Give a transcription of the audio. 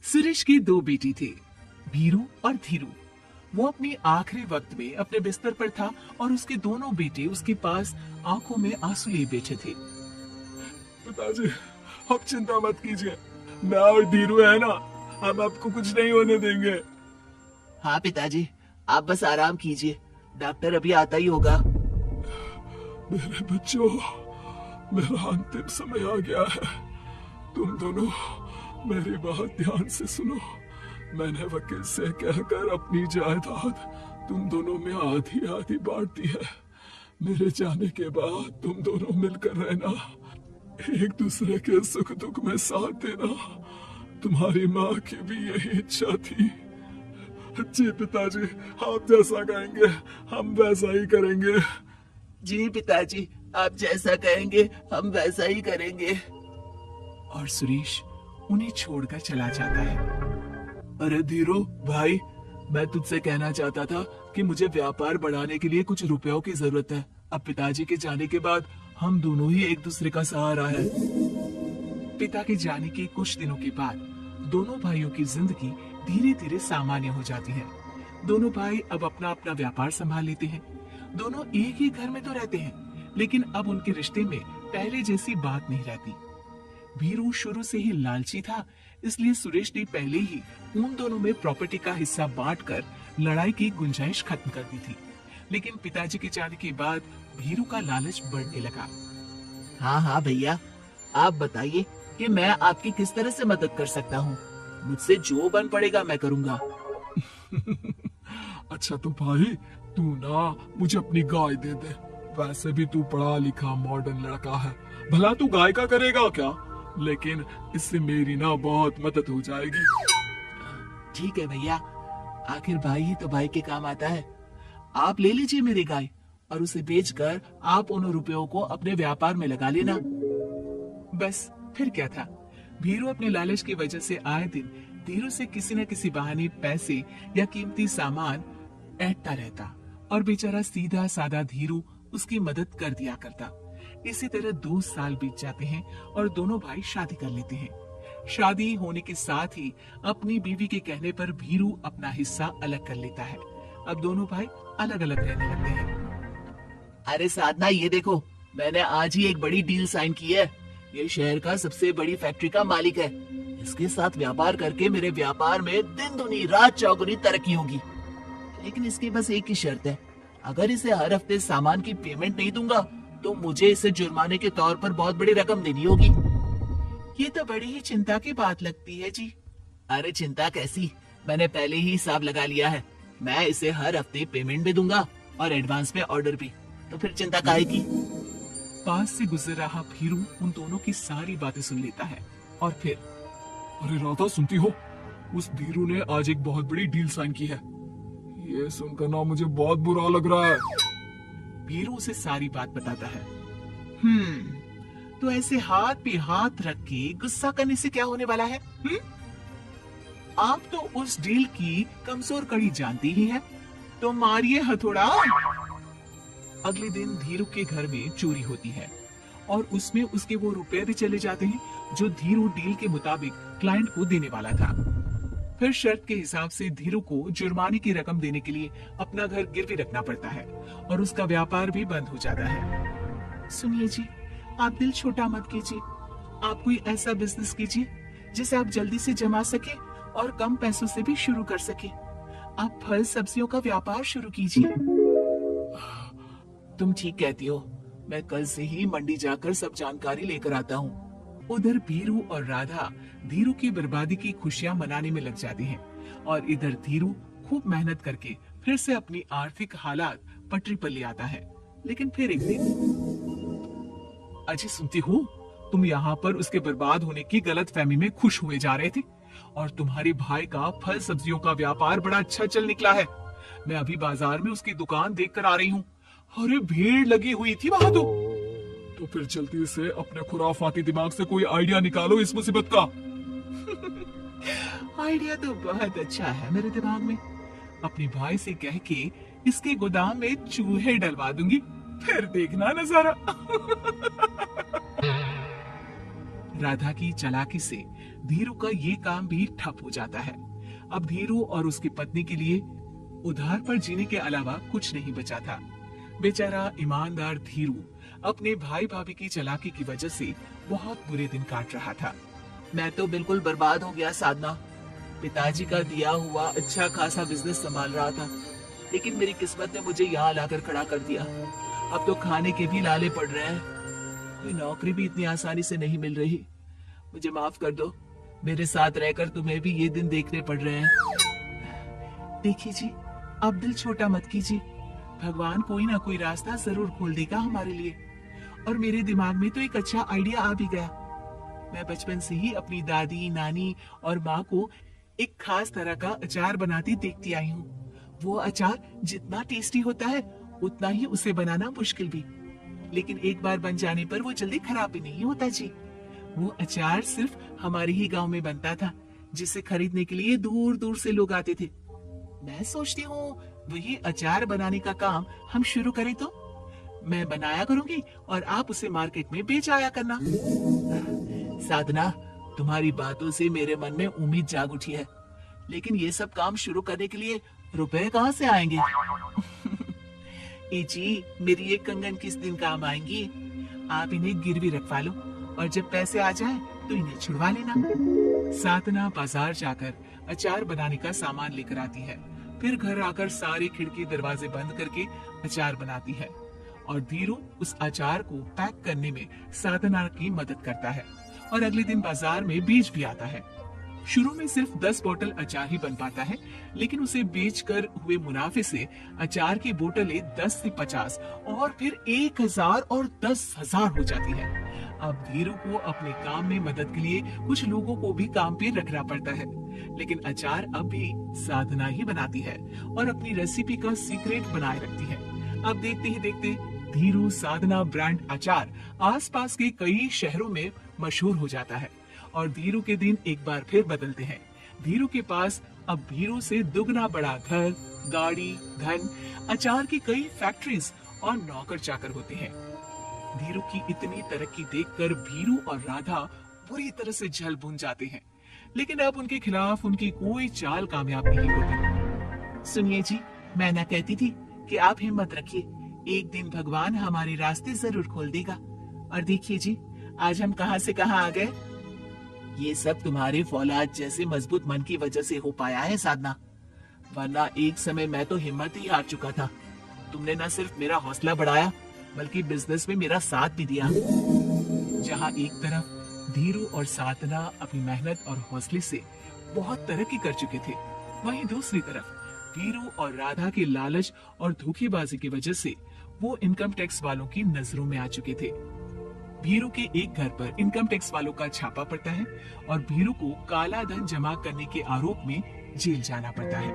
सुरेश की दो बेटी थे, भीरू और धीरू। वो अपने आखिरी वक्त में अपने बिस्तर पर था और उसके दोनों बेटे उसके पास आंखों में आंसू लिए बैठे थे। पिताजी, आप चिंता मत कीजिए, मैं और धीरू है ना, हम आपको कुछ नहीं होने देंगे। हाँ पिताजी, आप बस आराम कीजिए, डॉक्टर अभी आता ही होगा। मेरे बच्चों, मेरा अंतिम समय आ गया है। तुम दोनों मेरी बात ध्यान से सुनो। मैंने वकील से कहकर अपनी जायदाद तुम दोनों में आधी आधी बांट दी है। मेरे जाने के बाद तुम दोनों मिलकर रहना, एक दूसरे के सुख दुख में साथ देना। तुम्हारी माँ की भी यही इच्छा थी। जी पिताजी, आप जैसा कहेंगे हम वैसा ही करेंगे। जी पिताजी, आप जैसा कहेंगे हम वैसा ही करेंगे। और सुरेश उन्हें छोड़कर चला जाता है। अरे धीरू भाई, मैं तुझसे कहना चाहता था कि मुझे व्यापार बढ़ाने के लिए कुछ रुपयों की जरूरत है। अब पिताजी के जाने के बाद हम दोनों ही एक दूसरे का सहारा है। पिता के जाने के कुछ दिनों के बाद दोनों भाइयों की जिंदगी धीरे धीरे सामान्य हो जाती है। दोनों भाई अब अपना अपना व्यापार संभाल लेते हैं। दोनों एक ही घर में तो रहते हैं, लेकिन अब उनके रिश्ते में पहले जैसी बात नहीं रहती। भीरू शुरू से ही लालची था, इसलिए सुरेश ने पहले ही उन दोनों में प्रॉपर्टी का हिस्सा बांटकर लड़ाई की गुंजाइश खत्म कर दी थी। लेकिन पिताजी के जाने के बाद भीरू का लालच बढ़ने लगा। हाँ हाँ भैया, आप बताइए कि मैं आपकी किस तरह से मदद कर सकता हूँ। मुझसे जो बन पड़ेगा मैं करूँगा। अच्छा तो भाई, तू ना मुझे अपनी गाय दे दे। वैसे भी तू पढ़ा लिखा मॉडर्न लड़का है, भला तू गाय का करेगा क्या? लेकिन इससे मेरी ना बहुत मदद हो जाएगी। ठीक है भैया, आखिर भाई ही तो भाई के काम आता है। आप ले लीजिए मेरी गाय और उसे बेचकर आप उन रुपयों को अपने व्यापार में लगा लेना। बस फिर क्या था, भीरू अपने लालच की वजह से आए दिन धीरू से किसी न किसी बहाने पैसे या कीमती सामान ऐंठता रहता और बेचारा सीधा साधा धीरू उसकी मदद कर दिया करता। इसी तरह 2 साल बीत जाते हैं और दोनों भाई शादी कर लेते हैं। शादी होने के साथ ही अपनी बीवी के कहने पर भीरू अपना हिस्सा अलग कर लेता है। अब दोनों भाई अलग अलग रहने लगते हैं। अरे साधना, ये देखो, मैंने आज ही एक बड़ी डील साइन की है। ये शहर का सबसे बड़ी फैक्ट्री का मालिक है। इसके साथ व्यापार करके मेरे व्यापार में दिन दुनी रात चौगुनी तरक्की होगी। लेकिन इसकी बस एक ही शर्त है, अगर इसे हर हफ्ते सामान की पेमेंट नहीं दूंगा तो मुझे इसे जुर्माने के तौर पर बहुत बड़ी रकम देनी होगी। ये तो बड़ी ही चिंता की बात लगती है जी। अरे चिंता कैसी, मैंने पहले ही हिसाब लगा लिया है। मैं इसे हर हफ्ते पेमेंट भी दूंगा और एडवांस में ऑर्डर भी, तो फिर चिंता काहे की। पास से गुजर रहा भीरू उन दोनों की सारी बातें सुन लेता है और फिर, अरे राधा सुनती हो, उस धीरू ने आज एक बहुत बड़ी डील साइन की है। ये सुनकर ना मुझे बहुत बुरा लग रहा है। भीरू उसे सारी बात बताता है। तो ऐसे हाथ पे हाथ रख के गुस्सा करने से क्या होने वाला है? आप तो उस डील की कमजोर कड़ी जानती ही है, तो मारिए हथौड़ा। अगले दिन धीरू के घर में चोरी होती है और उसमें उसके वो रुपए भी चले जाते हैं जो धीरू डील के मुताबिक क्लाइंट को देने वाला था। फिर शर्त के हिसाब से धीरू को जुर्माने की रकम देने के लिए अपना घर गिरवी रखना पड़ता है और उसका व्यापार भी बंद हो जाता है। सुनिए जी, आप दिल छोटा मत कीजिए। आप कोई ऐसा बिजनेस कीजिए जिसे आप जल्दी से जमा सके और कम पैसों से भी शुरू कर सके। आप फल सब्जियों का व्यापार शुरू कीजिए। तुम ठीक कहती हो, मैं कल से ही मंडी जाकर सब जानकारी लेकर आता हूँ। उधर भीरू और राधा धीरू की बर्बादी की खुशियां मनाने में लग जाती हैं और इधर धीरू खूब मेहनत करके फिर से अपनी आर्थिक हालात पटरी पर ले आता है। लेकिन फिर एक दिन, अजी सुनती हो, तुम यहाँ पर उसके बर्बाद होने की गलतफहमी में खुश हुए जा रहे थे और तुम्हारे भाई का फल सब्जियों का व्यापार बड़ा अच्छा चल निकला है। मैं अभी बाजार में उसकी दुकान देख कर आ रही हूँ। अरे भीड़ लगी हुई थी वहां तो फिर जल्दी से अपने खुराफाती दिमाग से कोई आइडिया निकालो इस मुसीबत का। आइडिया तो बहुत अच्छा है मेरे दिमाग में। अपने भाई से कह के इसके गोदाम में चूहे डलवा दूंगी, फिर देखना नजारा। राधा की चालाकी से धीरू का ये काम भी ठप हो जाता है। अब धीरू और उसकी पत्नी के लिए उधार पर जीने के अलावा कुछ नहीं बचा था। बेचारा ईमानदार धीरू अपने भाई भाभी की चालाकी की वजह से बहुत बुरे दिन काट रहा था। मैं तो बिल्कुल बर्बाद हो गया साधना। पिताजी का दिया हुआ अच्छा खासा बिजनेस संभाल रहा था, लेकिन मेरी किस्मत ने मुझे यहाँ लाकर खड़ा कर दिया। अब तो खाने के भी लाले पड़ रहे हैं। कोई नौकरी भी इतनी आसानी से नहीं मिल रही। मुझे माफ कर दो, मेरे साथ रहकर तुम्हें भी ये दिन देखने पड़ रहे हैं। देखिए जी, अब दिल छोटा मत कीजिए। भगवान कोई ना कोई रास्ता जरूर खोल देगा हमारे लिए। और मेरे दिमाग में तो एक अच्छा आइडिया आ भी गया। मैं बचपन से ही अपनी दादी, नानी और माँ को एक खास तरह का अचार बनाती देखती आई हूँ। वो अचार जितना टेस्टी होता है उतना ही उसे बनाना मुश्किल भी, लेकिन एक बार बन जाने पर वो जल्दी खराब भी नहीं होता जी। वो अचार सिर्फ हमारे ही गांव में बनता था, जिसे खरीदने के लिए दूर दूर से लोग आते थे। मैं सोचती हूँ वही अचार बनाने का काम हम शुरू करें तो। मैं बनाया करूंगी और आप उसे मार्केट में बेच आया करना। साधना, तुम्हारी बातों से मेरे मन में उम्मीद जाग उठी है, लेकिन ये सब काम शुरू करने के लिए रुपए कहाँ से आएंगे? ए जी, मेरी ये कंगन किस दिन काम आएंगी? आप इन्हें गिरवी रखवा लो और जब पैसे आ जाए तो इन्हें छुड़वा लेना। साधना बाजार जाकर अचार बनाने का सामान लेकर आती है, फिर घर आकर सारी खिड़की दरवाजे बंद करके अचार बनाती है और धीरू उस अचार को पैक करने में साधना की मदद करता है और अगले दिन बाजार में बेच भी आता है। शुरू में सिर्फ 10 बोतल अचार ही बन पाता है, लेकिन उसे बेचकर हुए मुनाफे से अचार की बोतलें 10 से 50 और फिर 1000 और 10,000 हो जाती है। अब धीरू को अपने काम में मदद के लिए कुछ लोगों को भी काम पे रखना पड़ता है, लेकिन अचार अब भी साधना ही बनाती है और अपनी रेसिपी का सीक्रेट बनाए रखती है। अब देखते ही देखते धीरू साधना ब्रांड अचार आसपास के कई शहरों में मशहूर हो जाता है और धीरू के दिन एक बार फिर बदलते हैं। धीरू के पास अब धीरू से दुगना बड़ा घर, गाड़ी, धन, अचार की कई फैक्ट्रीज और नौकर चाकर होते हैं। धीरू की इतनी तरक्की देखकर भीरू और राधा बुरी तरह से जल भुन जाते हैं, लेकिन अब उनके खिलाफ उनकी कोई चाल कामयाब नहीं होती। सुनिए जी, मैं ना कहती थी कि आप हिम्मत रखिए, एक दिन भगवान हमारे रास्ते जरूर खोल देगा। और देखिए जी, आज हम कहां से कहां आ गए। ये सब तुम्हारे फौलाद जैसे मजबूत मन की वजह से हो पाया है साधना, वरना एक समय मैं तो हिम्मत ही हार चुका था। तुमने न सिर्फ मेरा हौसला बढ़ाया बल्कि बिजनेस में मेरा साथ भी दिया। जहां एक तरफ धीरू और साधना अपनी मेहनत और हौसले से बहुत तरक्की कर चुके थे, वहीं दूसरी तरफ धीरू और राधा के लालच और धोखेबाजी की वजह से वो इनकम टैक्स वालों की नजरों में आ चुके थे। भीरू के एक घर पर इनकम टैक्स वालों का छापा पड़ता है और भीरू को काला धन जमा करने के आरोप में जेल जाना पड़ता है।